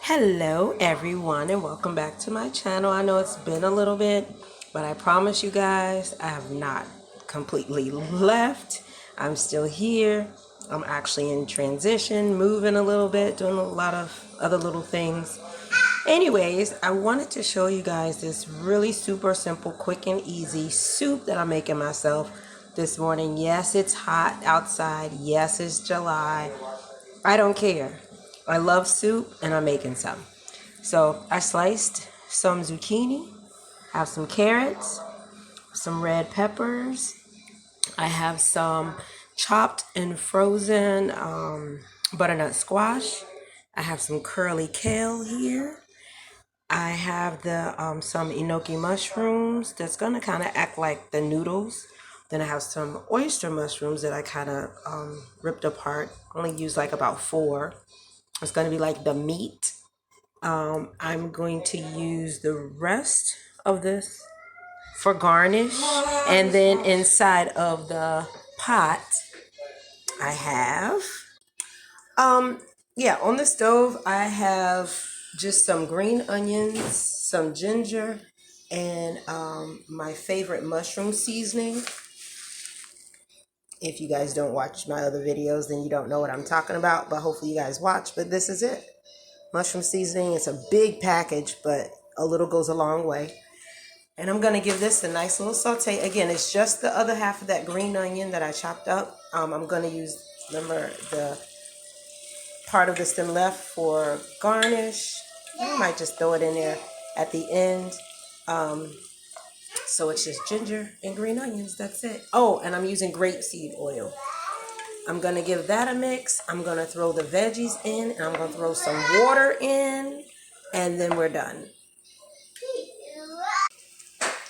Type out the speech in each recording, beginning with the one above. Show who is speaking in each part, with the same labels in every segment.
Speaker 1: Hello everyone and welcome back to my channel. I know it's been a little bit, but I promise you guys I have not completely left. I'm still here. I'm actually in transition, moving a little bit, doing a lot of other little things. Anyways, I wanted to show you guys this really super simple, quick and easy soup that I'm making myself this morning. Yes, it's hot outside. Yes, it's July. I don't care. I love soup and I'm making some. So I sliced some zucchini, have some carrots, some red peppers. I have some chopped and frozen butternut squash. I have some curly kale here. I have the some enoki mushrooms that's gonna kind of act like the noodles. Then I have some oyster mushrooms that I kind of ripped apart. Only used like about four. It's gonna be like the meat. I'm going to use the rest of this for garnish. And then inside of the pot, I have, um, yeah, on the stove, I have just some green onions, some ginger, and my favorite mushroom seasoning. If you guys don't watch my other videos, then you don't know what I'm talking about, but hopefully you guys watch. But this is it. Mushroom seasoning. It's a big package, but a little goes a long way. And I'm going to give this a nice little saute. Again, it's just the other half of that green onion that I chopped up. I'm going to use, remember, the part of the stem left for garnish. I might just throw it in there at the end. So it's just ginger and green onions. That's it. Oh, and I'm using grapeseed oil. I'm going to give that a mix. I'm going to throw the veggies in, and I'm going to throw some water in, and then we're done.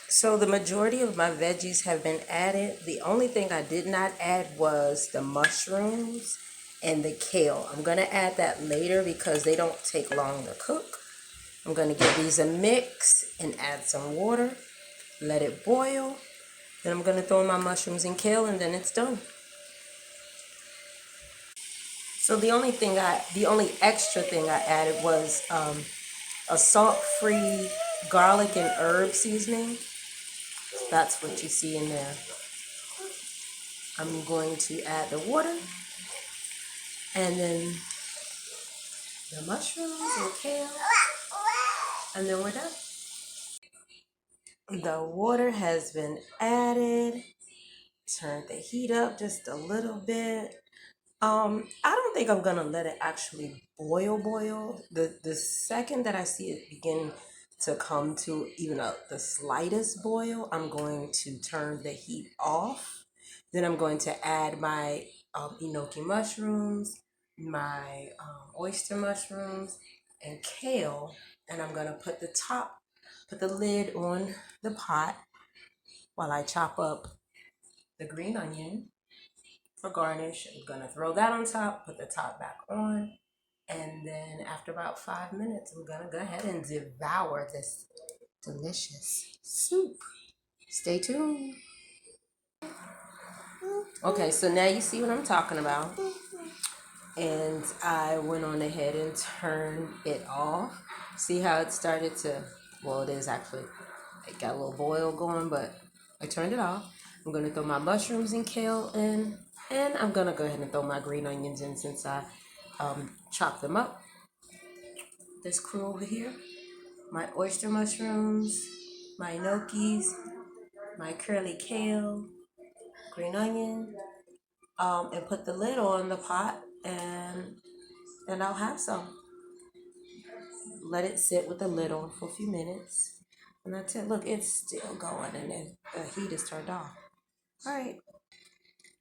Speaker 1: So the majority of my veggies have been added. The only thing I did not add was the mushrooms and the kale. I'm going to add that later because they don't take long to cook. I'm going to give these a mix and add some water. Let it boil. Then I'm going to throw in my mushrooms and kale, and then it's done. So the only extra thing I added was a salt-free garlic and herb seasoning. That's what you see in there. I'm going to add the water and then the mushrooms and kale, and then we're done. The water has been added. Turn the heat up just a little bit. I don't think I'm gonna let it actually boil. The second that I see it begin to come to even the slightest boil, I'm going to turn the heat off. Then I'm going to add my enoki mushrooms, my oyster mushrooms, and kale, and I'm gonna put the lid on the pot while I chop up the green onion for garnish. I'm gonna throw that on top, put the top back on, and then after about 5 minutes, I'm gonna go ahead and devour this delicious soup. Stay tuned. Okay, so now you see what I'm talking about. And I went on ahead and turned it off. See how it started to, well, it is actually, it got a little boil going, but I turned it off. I'm gonna throw my mushrooms and kale in, and I'm gonna go ahead and throw my green onions in since I chopped them up. This crew over here, my oyster mushrooms, my gnocchis, my curly kale, green onion, and put the lid on the pot, and then I'll have some. Let it sit with the lid on for a few minutes, and that's it. Look, it's still going, and then the heat is turned off. All right,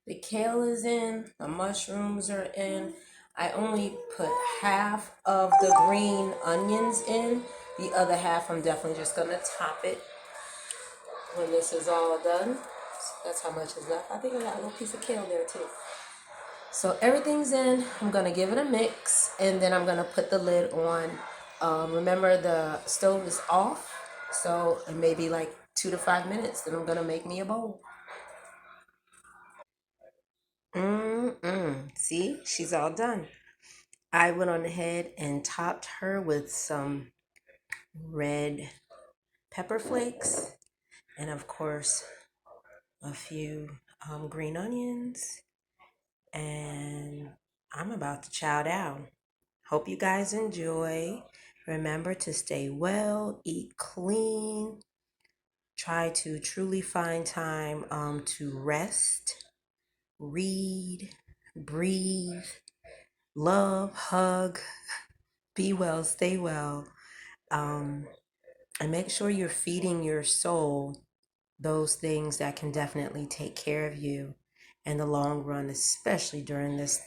Speaker 1: the kale is in, the mushrooms are in. I only put half of the green onions in. The other half, I'm definitely just gonna top it when this is all done. That's how much is left. I think I got a little piece of kale there too. So everything's in. I'm gonna give it a mix, and then I'm gonna put the lid on. Remember, the stove is off, so maybe like 2 to 5 minutes. Then I'm gonna make me a bowl. See, she's all done. I went on ahead and topped her with some red pepper flakes and of course a few green onions, and I'm about to chow down. Hope you guys enjoy. Remember to stay well, eat clean, try to truly find time to rest, read, breathe, love, hug, be well, stay well, and make sure you're feeding your soul those things that can definitely take care of you in the long run, especially during this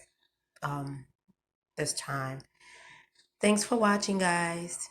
Speaker 1: time. Thanks for watching, guys.